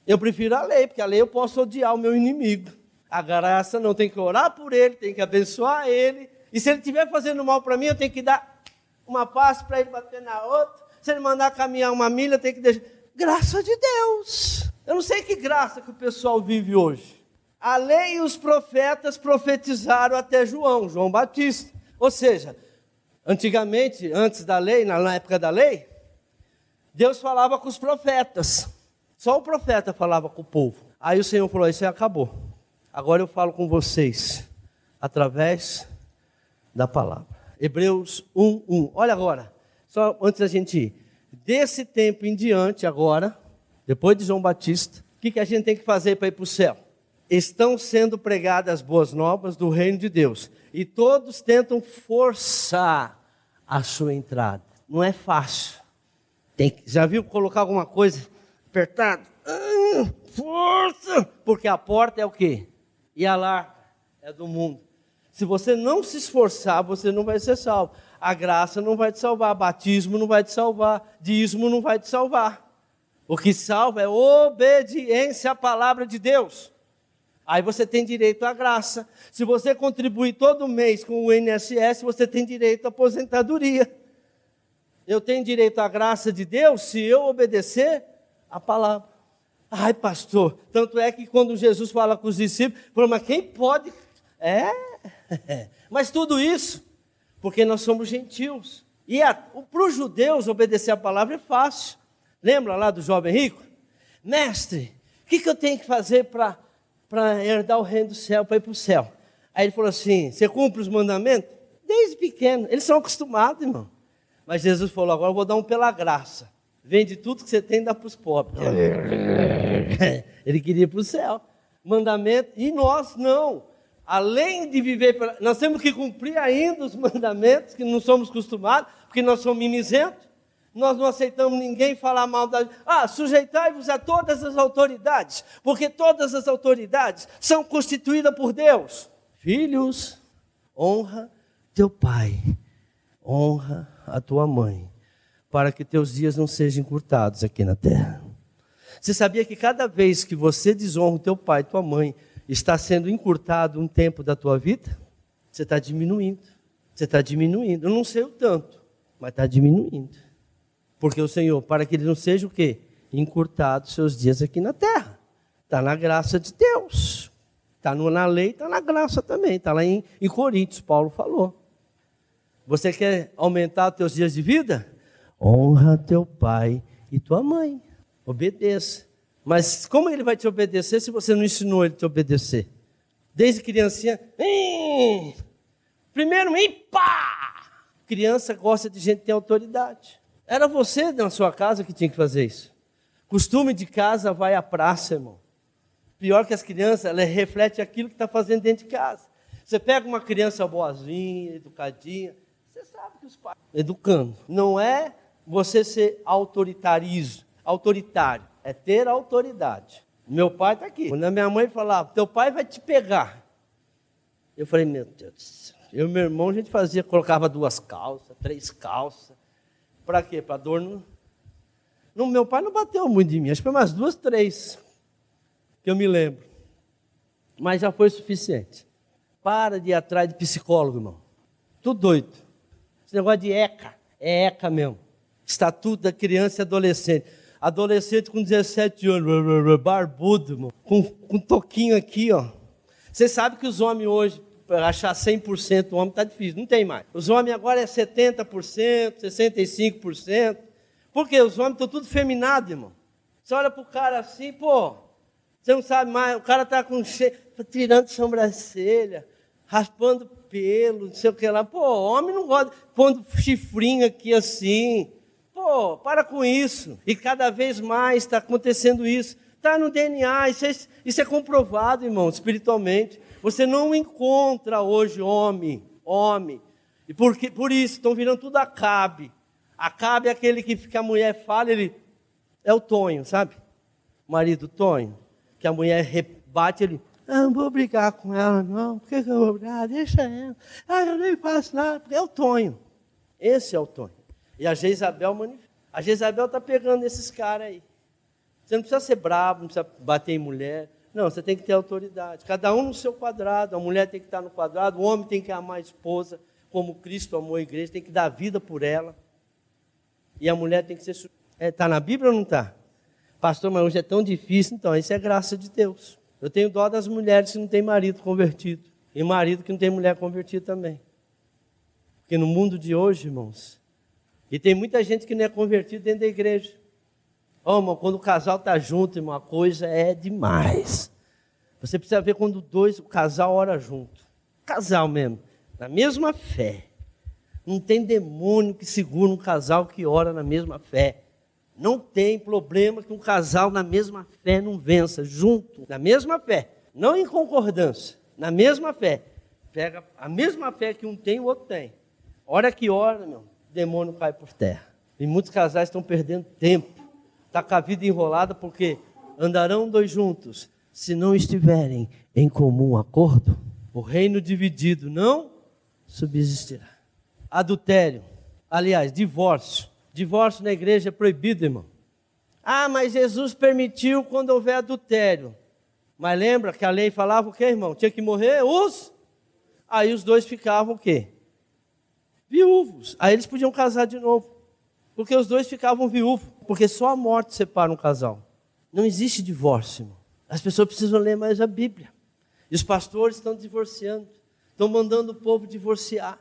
Eu prefiro a lei, porque a lei eu posso odiar o meu inimigo. A graça não, tem que orar por ele, tem que abençoar ele. E se ele estiver fazendo mal para mim, eu tenho que dar uma passe para ele bater na outra. Se ele mandar caminhar uma milha, eu tenho que deixar. Graça de Deus. Eu não sei que graça que o pessoal vive hoje. A lei e os profetas profetizaram até João Batista. Ou seja, antigamente, antes da lei, na época da lei, Deus falava com os profetas. Só o profeta falava com o povo. Aí o Senhor falou, isso aí acabou. Agora eu falo com vocês, através da palavra. Hebreus 1:1. Olha agora, só antes da gente ir. Desse tempo em diante agora, depois de João Batista, o que a gente tem que fazer para ir para o céu? Estão sendo pregadas as boas novas do reino de Deus. E todos tentam forçar a sua entrada. Não é fácil. Já viu colocar alguma coisa apertada? Força! Porque a porta é o quê? E a larga é do mundo. Se você não se esforçar, você não vai ser salvo. A graça não vai te salvar, batismo não vai te salvar, dízimo não vai te salvar. O que salva é obediência à palavra de Deus. Aí você tem direito à graça. Se você contribuir todo mês com o INSS, você tem direito à aposentadoria. Eu tenho direito à graça de Deus se eu obedecer a palavra. Ai, pastor, tanto é que quando Jesus fala com os discípulos, falou, mas quem pode? Mas tudo isso, porque nós somos gentios. E para os judeus obedecer a palavra é fácil. Lembra lá do jovem rico? Mestre, o que eu tenho que fazer para herdar o reino do céu, para ir para o céu? Aí ele falou assim, você cumpre os mandamentos? Desde pequeno, eles são acostumados, irmão. Mas Jesus falou, agora eu vou dar um pela graça. Vende tudo que você tem e dá para os pobres. Ele queria ir para o céu. Mandamento, e nós não. Além de viver, nós temos que cumprir ainda os mandamentos, que não somos acostumados, porque nós somos mimizentos. Nós não aceitamos ninguém falar mal da... sujeitai-vos a todas as autoridades, porque todas as autoridades são constituídas por Deus. Filhos, honra teu pai, honra a tua mãe, para que teus dias não sejam encurtados aqui na terra. Você sabia que cada vez que você desonra o teu pai e tua mãe, está sendo encurtado um tempo da tua vida? Você está diminuindo. Você está diminuindo. Eu não sei o tanto, mas está diminuindo. Porque o Senhor, para que ele não seja o quê? Encurtado seus dias aqui na terra. Está na graça de Deus. Está na lei, está na graça também. Está lá em Coríntios, Paulo falou. Você quer aumentar os teus dias de vida? Honra teu pai e tua mãe. Obedeça. Mas como ele vai te obedecer se você não ensinou ele a te obedecer? Desde criancinha, primeiro, pá! Criança gosta de gente que tem autoridade. Era você na sua casa que tinha que fazer isso. Costume de casa vai à praça, irmão. Pior que as crianças, ela reflete aquilo que está fazendo dentro de casa. Você pega uma criança boazinha, educadinha, você sabe que os pais educando. Não é você ser autoritário, é ter autoridade. Meu pai está aqui. Quando a minha mãe falava, teu pai vai te pegar. Eu falei, meu Deus do céu. Eu e meu irmão, a gente colocava 2 calças, 3 calças. Para quê? Para dor não. Meu pai não bateu muito em mim, acho que foi umas 2, 3, que eu me lembro. Mas já foi suficiente. Para de ir atrás de psicólogo, irmão. Tudo doido. Esse negócio de ECA, é ECA mesmo. Estatuto da criança e adolescente. Adolescente com 17 anos, barbudo, irmão, com toquinho aqui, ó. Você sabe que os homens hoje, para achar 100% homem está difícil, não tem mais. Os homens agora é 70%, 65%. Por quê? Os homens estão tudo feminados, irmão. Você olha para o cara assim, você não sabe mais, o cara está tirando sobrancelha, raspando pelo, não sei o que lá. Homem não gosta, pondo chifrinho aqui assim. Para com isso. E cada vez mais está acontecendo isso. Está no DNA, isso é comprovado, irmão, espiritualmente. Você não encontra hoje homem homem. E por isso estão virando tudo Acabe. Acabe é aquele que a mulher fala, ele é o Tonho, sabe? O marido Tonho, que a mulher rebate, ele, não vou brigar com ela não, por que eu vou brigar? Deixa ela, eu nem faço nada, porque é o Tonho. Esse é o Tonho. E a Jezabel manifesta. A Jezabel está pegando esses caras aí. Você não precisa ser bravo, não precisa bater em mulher. Não, você tem que ter autoridade. Cada um no seu quadrado. A mulher tem que estar no quadrado, o homem tem que amar a esposa, como Cristo amou a igreja, tem que dar vida por ela. E a mulher tem que ser... Está na Bíblia ou não está? Pastor, mas hoje é tão difícil. Então, isso é graça de Deus. Eu tenho dó das mulheres que não têm marido convertido. E marido que não tem mulher convertida também. Porque no mundo de hoje, irmãos, e tem muita gente que não é convertida dentro da igreja. Oh, irmão, quando o casal está junto, irmão, a coisa é demais. Você precisa ver quando o casal ora junto. Casal mesmo, na mesma fé. Não tem demônio que segura um casal que ora na mesma fé. Não tem problema que um casal na mesma fé não vença, junto, na mesma fé. Não em concordância, na mesma fé. Pega a mesma fé que um tem, o outro tem. Hora que ora, meu, o demônio cai por terra. E muitos casais estão perdendo tempo. Está com a vida enrolada porque andarão dois juntos, se não estiverem em comum acordo. O reino dividido não subsistirá. Adultério, aliás, divórcio. Divórcio na igreja é proibido, irmão. Ah, mas Jesus permitiu quando houver adultério. Mas lembra que a lei falava o quê, irmão? Tinha que morrer Aí os dois ficavam o quê? Viúvos. Aí eles podiam casar de novo. Porque os dois ficavam viúvos. Porque só a morte separa um casal. Não existe divórcio, irmão. As pessoas precisam ler mais a Bíblia. E os pastores estão divorciando. Estão mandando o povo divorciar.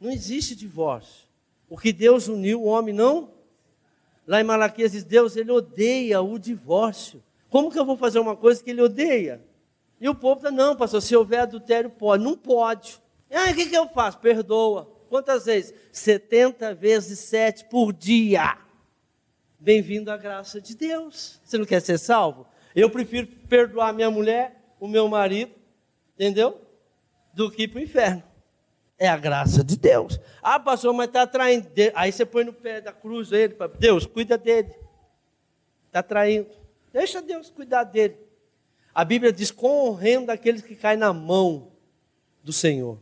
Não existe divórcio. O que Deus uniu, o homem não. Lá em Malaquias diz, Deus, ele odeia o divórcio. Como que eu vou fazer uma coisa que ele odeia? E o povo está, não, pastor, se houver adultério, pode. Não pode. Ah, o que eu faço? Perdoa. Quantas vezes? 70 vezes 7 por dia. Bem-vindo à graça de Deus. Você não quer ser salvo? Eu prefiro perdoar minha mulher, o meu marido, entendeu? Do que ir para o inferno. É a graça de Deus. Ah, pastor, mas está traindo. Aí você põe no pé da cruz ele, Deus, cuida dele. Está traindo. Deixa Deus cuidar dele. A Bíblia diz, com horrendo daqueles que caem na mão do Senhor.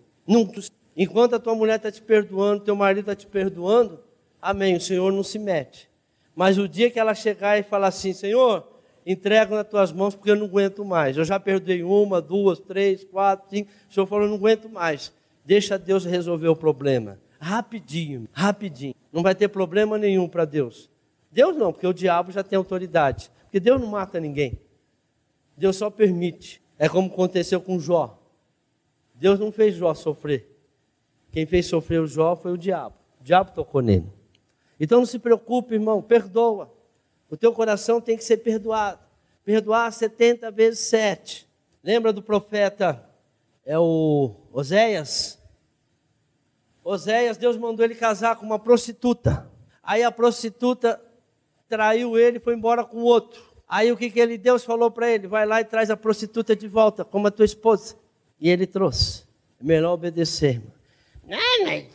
Enquanto a tua mulher está te perdoando, teu marido está te perdoando, amém, o Senhor não se mete. Mas o dia que ela chegar e falar assim, Senhor, entrego nas tuas mãos porque eu não aguento mais. Eu já perdoei 1, 2, 3, 4, 5. O Senhor falou, eu não aguento mais. Deixa Deus resolver o problema. Rapidinho, rapidinho. Não vai ter problema nenhum para Deus. Deus não, porque o diabo já tem autoridade. Porque Deus não mata ninguém. Deus só permite. É como aconteceu com Jó. Deus não fez Jó sofrer. Quem fez sofrer o Jó foi o diabo. O diabo tocou nele. Então não se preocupe, irmão, perdoa. O teu coração tem que ser perdoado. Perdoar 70 vezes 7. Lembra do profeta, o Oséias? Oséias, Deus mandou ele casar com uma prostituta. Aí a prostituta traiu ele e foi embora com outro. Aí o que Deus falou para ele? Vai lá e traz a prostituta de volta, como a tua esposa. E ele trouxe. É melhor obedecer, irmão. Não, mas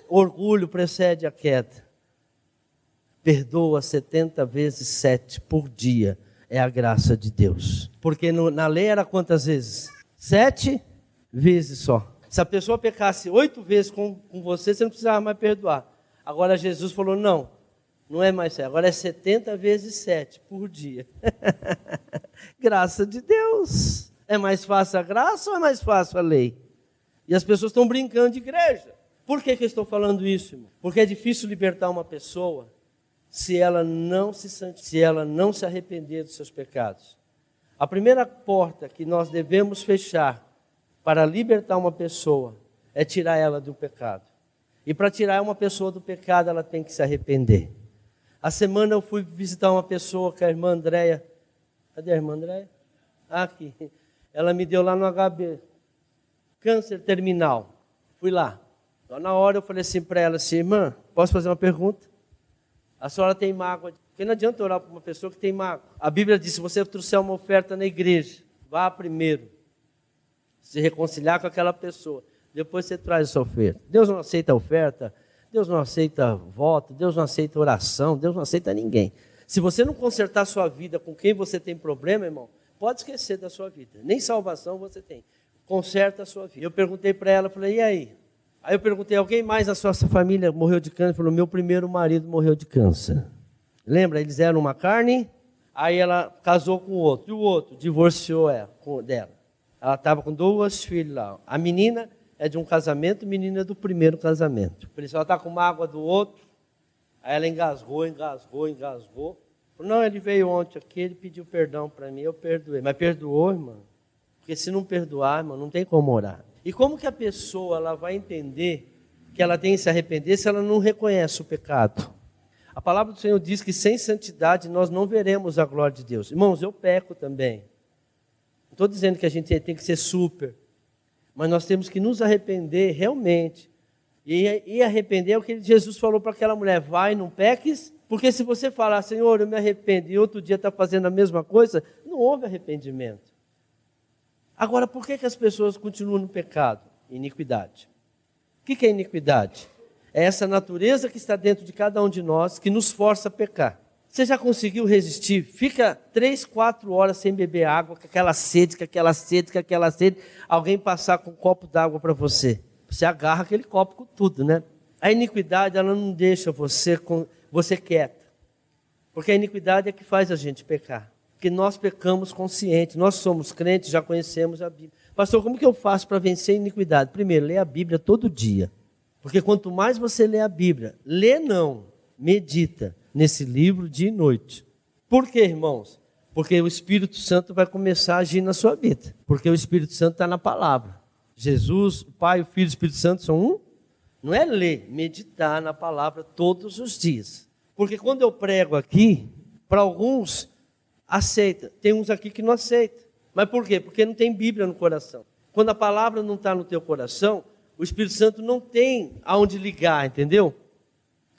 orgulho precede a queda. Perdoa 70 vezes 7 por dia. É a graça de Deus. Porque na lei era quantas vezes? 7 vezes só. Se a pessoa pecasse 8 vezes com você, você não precisava mais perdoar. Agora Jesus falou, não é mais 7. Agora é 70 vezes 7 por dia. Graça de Deus. É mais fácil a graça ou é mais fácil a lei? E as pessoas estão brincando de igreja. Por que eu estou falando isso, irmão? Porque é difícil libertar uma pessoa se ela não se arrepender dos seus pecados. A primeira porta que nós devemos fechar para libertar uma pessoa é tirar ela do pecado. E para tirar uma pessoa do pecado, ela tem que se arrepender. A semana eu fui visitar uma pessoa que a irmã Andréia... Cadê a irmã Andréia? Aqui. Ela me deu lá no HB. Câncer terminal. Fui lá. Então, na hora eu falei assim para ela, assim, irmã, posso fazer uma pergunta? A senhora tem mágoa? Porque não adianta orar para uma pessoa que tem mágoa. A Bíblia diz, se você trouxer uma oferta na igreja, vá primeiro se reconciliar com aquela pessoa. depois você traz a sua oferta. Deus não aceita oferta, Deus não aceita voto, Deus não aceita oração, Deus não aceita ninguém. Se você não consertar a sua vida com quem você tem problema, irmão, pode esquecer da sua vida. Nem salvação você tem. Conserta a sua vida. Eu perguntei para ela, falei, e aí? Aí eu perguntei, alguém mais da sua família morreu de câncer? Falou, meu primeiro marido morreu de câncer. Lembra? Eles eram uma carne, aí ela casou com o outro. E o outro divorciou dela. Ela estava com 2 filhos lá. A menina é de um casamento, a menina é do primeiro casamento. Por isso ela está com mágoa do outro. Aí ela engasgou. Falou, não, ele veio ontem aqui, ele pediu perdão para mim, eu perdoei. Mas perdoou, irmão? Porque se não perdoar, irmão, não tem como orar. E como que a pessoa ela vai entender que ela tem que se arrepender se ela não reconhece o pecado? A palavra do Senhor diz que sem santidade nós não veremos a glória de Deus. Irmãos, eu peco também. Não estou dizendo que a gente tem que ser super, mas nós temos que nos arrepender realmente. E arrepender é o que Jesus falou para aquela mulher, vai, não peques, porque se você falar, Senhor, eu me arrependo, e outro dia está fazendo a mesma coisa, não houve arrependimento. Agora, por que as pessoas continuam no pecado? Iniquidade. O que é iniquidade? É essa natureza que está dentro de cada um de nós, que nos força a pecar. Você já conseguiu resistir? Fica 3, 4 horas sem beber água, com aquela sede, alguém passar com um copo d'água para você. Você agarra aquele copo com tudo, né? A iniquidade, ela não deixa você quieto. Porque a iniquidade é que faz a gente pecar. Porque nós pecamos consciente, nós somos crentes, já conhecemos a Bíblia. Pastor, como que eu faço para vencer a iniquidade? Primeiro, lê a Bíblia todo dia. Porque quanto mais você lê a Bíblia, medita nesse livro dia e noite. Por quê, irmãos? Porque o Espírito Santo vai começar a agir na sua vida. Porque o Espírito Santo está na palavra. Jesus, o Pai, o Filho e o Espírito Santo são um. Não é ler, meditar na palavra todos os dias. Porque quando eu prego aqui, para alguns, aceita. Tem uns aqui que não aceitam. Mas por quê? Porque não tem Bíblia no coração. Quando a palavra não está no teu coração, o Espírito Santo não tem aonde ligar, entendeu?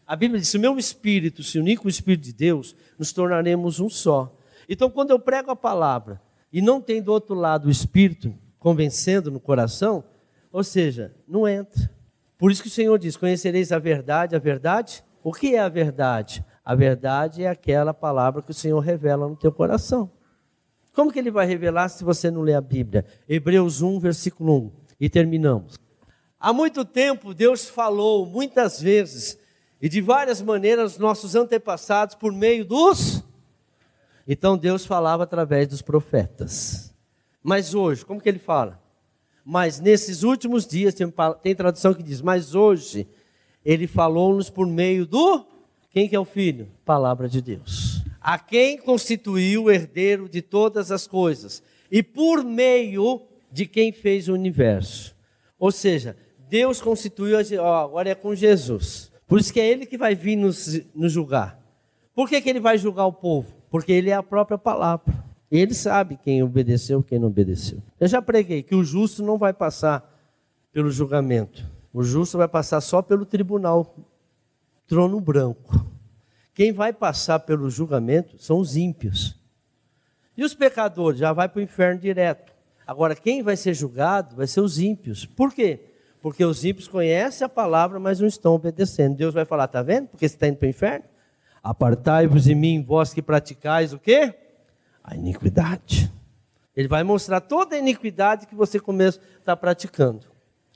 A Bíblia diz, se o meu Espírito se unir com o Espírito de Deus, nos tornaremos um só. Então, quando eu prego a palavra, e não tem do outro lado o Espírito convencendo no coração, ou seja, não entra. Por isso que o Senhor diz, conhecereis a verdade. O que é a verdade? A verdade é aquela palavra que o Senhor revela no teu coração. Como que Ele vai revelar se você não lê a Bíblia? Hebreus 1, versículo 1. E terminamos. Há muito tempo Deus falou, muitas vezes, e de várias maneiras, nossos antepassados, por meio dos... Então Deus falava através dos profetas. Mas hoje, como que Ele fala? Mas nesses últimos dias, tem tradução que diz, mas hoje, Ele falou-nos por meio do... Quem que é o Filho? Palavra de Deus. A quem constituiu o herdeiro de todas as coisas. E por meio de quem fez o universo. Ou seja, Deus constituiu, agora é com Jesus. Por isso que é Ele que vai vir nos julgar. Por que Ele vai julgar o povo? Porque Ele é a própria palavra. Ele sabe quem obedeceu e quem não obedeceu. Eu já preguei que o justo não vai passar pelo julgamento. O justo vai passar só pelo tribunal, trono branco. Quem vai passar pelo julgamento são os ímpios. E os pecadores já vai para o inferno direto. Agora, quem vai ser julgado vai ser os ímpios. Por quê? Porque os ímpios conhecem a palavra, mas não estão obedecendo. Deus vai falar, está vendo? Porque você está indo para o inferno? Apartai-vos de mim, vós que praticais o quê? A iniquidade. Ele vai mostrar toda a iniquidade que você começa a estar praticando.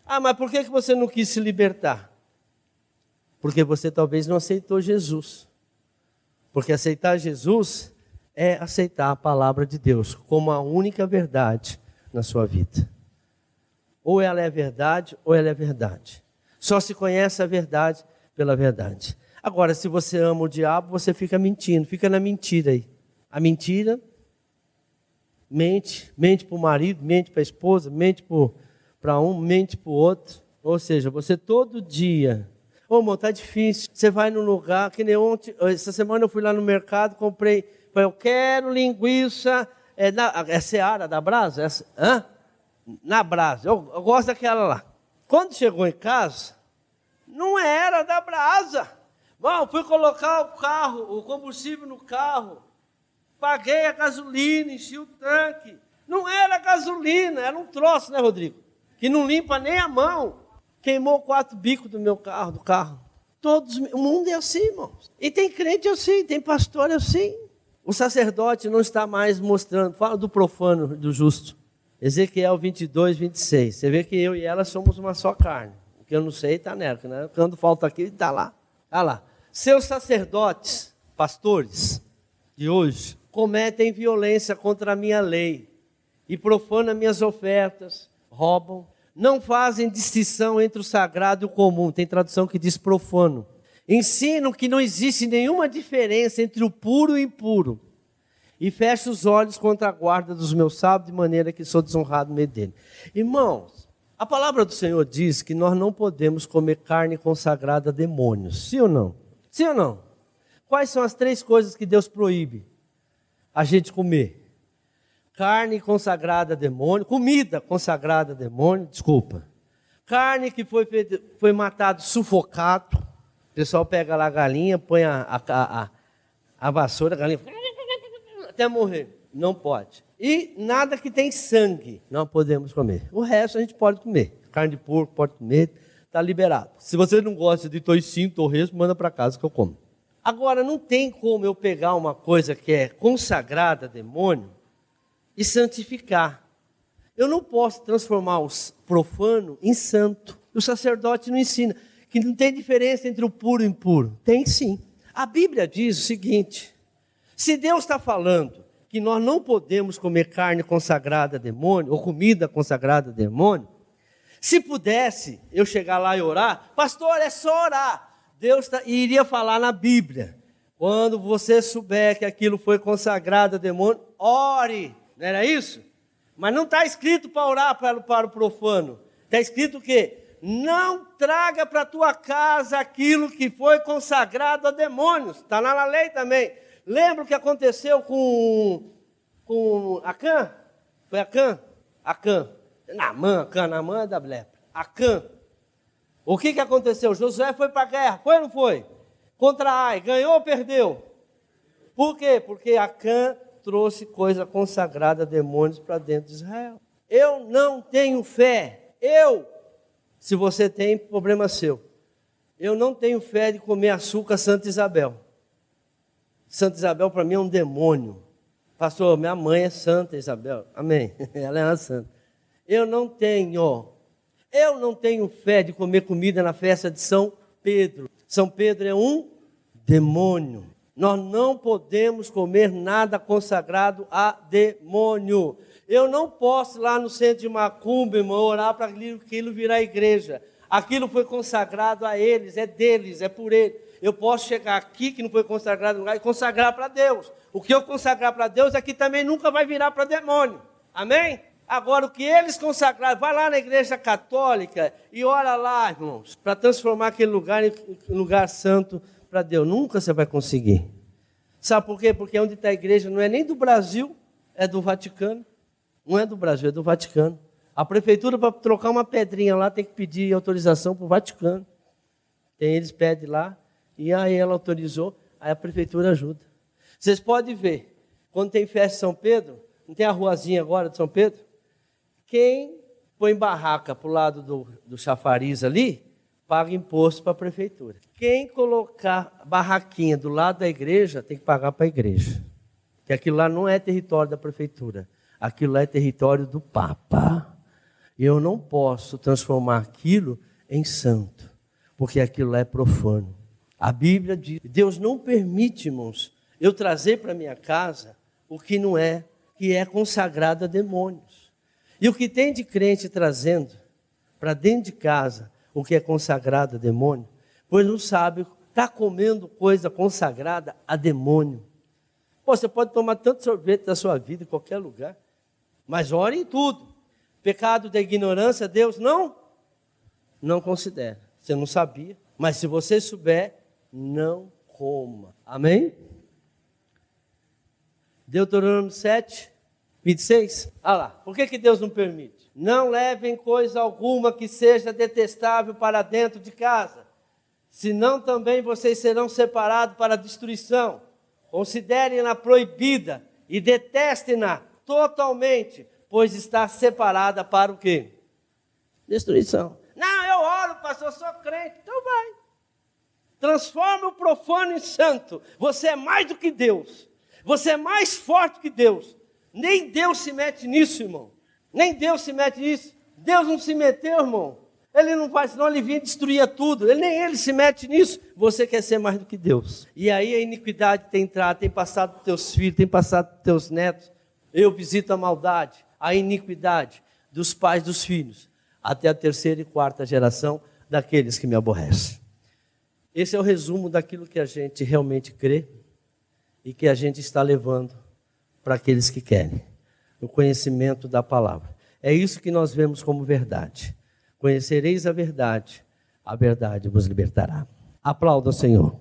Ah, mas por que você não quis se libertar? Porque você talvez não aceitou Jesus. Porque aceitar Jesus é aceitar a palavra de Deus como a única verdade na sua vida. Ou ela é verdade, ou ela é verdade. Só se conhece a verdade pela verdade. Agora, se você ama o diabo, você fica mentindo, fica na mentira aí. A mentira, mente para o marido, mente para a esposa, mente para um, mente para o outro. Ou seja, você todo dia... Ô, irmão, tá difícil. Você vai num lugar, que nem ontem, essa semana eu fui lá no mercado, comprei, eu quero linguiça, é Seara da Brasa? Na Brasa, eu gosto daquela lá. Quando chegou em casa, não era da Brasa. Bom, fui colocar o combustível no carro, paguei a gasolina, enchi o tanque. Não era gasolina, era um troço, né, Rodrigo? que não limpa nem a mão, queimou 4 bicos do meu carro, o mundo é assim, irmãos. E tem crente assim, tem pastor assim. O sacerdote não está mais mostrando, fala do profano, do justo. Ezequiel 22, 26. Você vê que eu e ela somos uma só carne. O que eu não sei está nela, né? Quando falta aqui, está lá. Está lá. Seus sacerdotes, pastores de hoje, cometem violência contra a minha lei e profanam minhas ofertas, roubam, não fazem distinção entre o sagrado e o comum. Tem tradução que diz profano. Ensinam que não existe nenhuma diferença entre o puro e o impuro. E fecho os olhos contra a guarda dos meus sábados, de maneira que sou desonrado no meio dele. Irmãos, a palavra do Senhor diz que nós não podemos comer carne consagrada a demônios. Sim ou não? Sim ou não? Quais são as 3 coisas que Deus proíbe a gente comer? Carne consagrada a demônio, comida consagrada a demônio, desculpa. Carne que foi matado sufocado. O pessoal pega lá a galinha, põe a vassoura, a galinha até morrer. Não pode. E nada que tem sangue não podemos comer. O resto a gente pode comer. Carne de porco pode comer, está liberado. Se você não gosta de toicinho, torresmo, manda para casa que eu como. Agora, não tem como eu pegar uma coisa que é consagrada a demônio e santificar. Eu não posso transformar o profano em santo. O sacerdote não ensina que não tem diferença entre o puro e o impuro. Tem sim. A Bíblia diz o seguinte: se Deus está falando que nós não podemos comer carne consagrada a demônio, ou comida consagrada a demônio, se pudesse eu chegar lá e orar, pastor, é só orar. Deus iria falar na Bíblia: quando você souber que aquilo foi consagrado a demônio, ore. Não era isso? Mas não está escrito para orar para o profano. Está escrito o quê? Não traga para a tua casa aquilo que foi consagrado a demônios. Está lá na lei também. Lembra o que aconteceu com Acã? Foi Acã? Acã. Naamã é da lepra. Acã. O que aconteceu? Josué foi para a guerra. Foi ou não foi? Contra Ai. Ganhou ou perdeu? Por quê? Porque Acã trouxe coisa consagrada a demônios para dentro de Israel. Eu não tenho fé. Se você tem, problema seu. Eu não tenho fé de comer açúcar Santa Isabel. Santa Isabel para mim é um demônio. Pastor, minha mãe é Santa Isabel. Amém. Ela é uma santa. Eu não tenho fé de comer comida na festa de São Pedro. São Pedro é um demônio. Nós não podemos comer nada consagrado a demônio. Eu não posso ir lá no centro de macumba, irmão, orar para aquilo virar igreja. Aquilo foi consagrado a eles, é deles, é por eles. Eu posso chegar aqui, que não foi consagrado no lugar, e consagrar para Deus. O que eu consagrar para Deus aqui também nunca vai virar para demônio. Amém? Agora, o que eles consagraram, vai lá na igreja católica e ora lá, irmãos, para transformar aquele lugar em lugar santo para Deus. Nunca você vai conseguir. Sabe por quê? Porque onde está a igreja não é nem do Brasil, é do Vaticano. Não é do Brasil, é do Vaticano. A prefeitura, para trocar uma pedrinha lá, tem que pedir autorização para o Vaticano. Eles pedem lá, e aí ela autorizou, aí a prefeitura ajuda. Vocês podem ver, quando tem festa de São Pedro, não tem a ruazinha agora de São Pedro? Quem põe barraca para o lado do chafariz ali, paga imposto para a prefeitura. Quem colocar barraquinha do lado da igreja, tem que pagar para a igreja. Porque aquilo lá não é território da prefeitura. Aquilo lá é território do Papa. E eu não posso transformar aquilo em santo, porque aquilo lá é profano. A Bíblia diz, Deus não permite, irmãos, eu trazer para minha casa o que não é, que é consagrado a demônios. E o que tem de crente trazendo para dentro de casa o que é consagrado a demônio, pois não sabe, está comendo coisa consagrada a demônio. Pô, você pode tomar tanto sorvete da sua vida em qualquer lugar, mas ore em tudo. Pecado da ignorância, Deus não considera. Você não sabia, mas se você souber, não coma. Amém? Deuteronômio 7, 26. Olha lá, por que Deus não permite? Não levem coisa alguma que seja detestável para dentro de casa, senão também vocês serão separados para a destruição. Considerem-na proibida e detestem-na totalmente, pois está separada para o quê? Destruição. Não, eu oro, pastor, eu sou crente. Então vai. Transforma o profano em santo. Você é mais do que Deus. Você é mais forte que Deus. Nem Deus se mete nisso, irmão. Nem Deus se mete nisso. Deus não se meteu, irmão. Ele não faz, senão ele vinha e destruía tudo. Nem ele se mete nisso. Você quer ser mais do que Deus. E aí a iniquidade tem entrado, tem passado para os teus filhos, tem passado para os teus netos. Eu visito a maldade, a iniquidade dos pais dos filhos, até a terceira e quarta geração daqueles que me aborrecem. Esse é o resumo daquilo que a gente realmente crê e que a gente está levando para aqueles que querem. O conhecimento da palavra. É isso que nós vemos como verdade. Conhecereis a verdade vos libertará. Aplauda o Senhor.